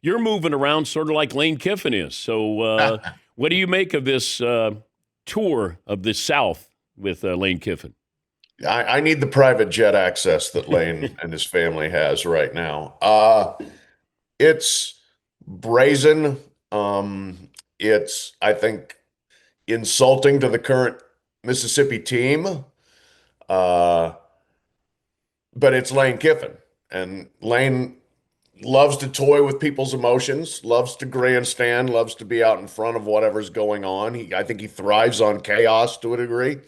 you're moving around sort of like Lane Kiffin is. So, what do you make of this tour of the South with Lane Kiffin? I need the private jet access that Lane and his family has right now. It's brazen. It's, I think, insulting to the current Mississippi team. Uh, but it's Lane Kiffin. And Lane loves to toy with people's emotions, loves to grandstand, loves to be out in front of whatever's going on. I think he thrives on chaos to a degree.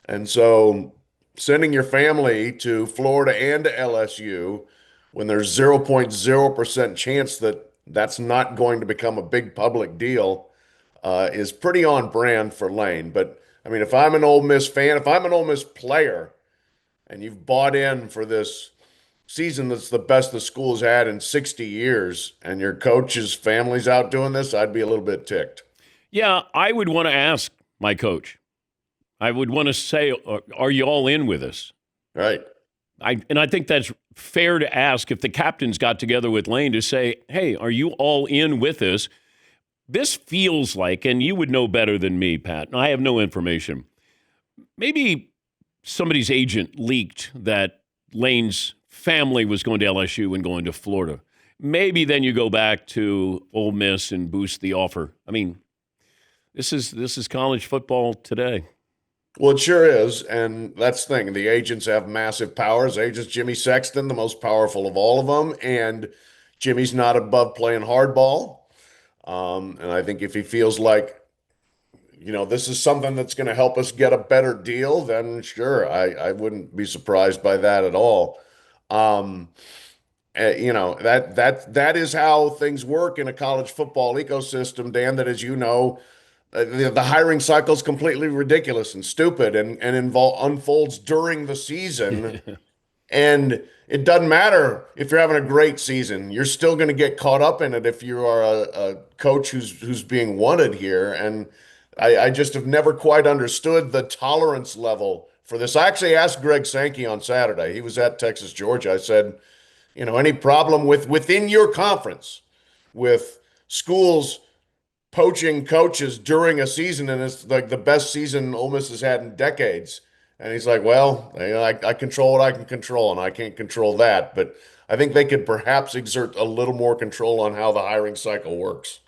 And so sending your family to Florida and to LSU when there's 0.0% chance that that's not going to become a big public deal is pretty on brand for Lane. But I mean, if I'm an Ole Miss fan, if I'm an Ole Miss player and you've bought in for this season that's the best the school's had in 60 years and your coach's family's out doing this, I'd be a little bit ticked. Yeah, I would want to ask my coach. I would want to say, are you all in with us? Right. I think that's fair to ask if the captains got together with Lane to say, hey, are you all in with us? This feels like, and you would know better than me, Pat, and I have no information. Maybe somebody's agent leaked that Lane's family was going to LSU and going to Florida. Maybe then you go back to Ole Miss and boost the offer. I mean, this is college football today. Well, it sure is. And that's the thing. The agents have massive powers. Agents Jimmy Sexton, the most powerful of all of them. And Jimmy's not above playing hardball. And I think if he feels like, this is something that's going to help us get a better deal, then sure, I wouldn't be surprised by that at all. Um, that is how things work in a college football ecosystem, Dan, that as you know, the hiring cycle is completely ridiculous and stupid and unfolds during the season. And it doesn't matter if you're having a great season, you're still going to get caught up in it if you are a coach who's being wanted here. And I just have never quite understood the tolerance level for this. I actually asked Greg Sankey on Saturday. He was at Texas, Georgia. I said, any problem within your conference with schools poaching coaches during a season, and it's like the best season Ole Miss has had in decades. And he's like, well, I control what I can control, and I can't control that. But I think they could perhaps exert a little more control on how the hiring cycle works.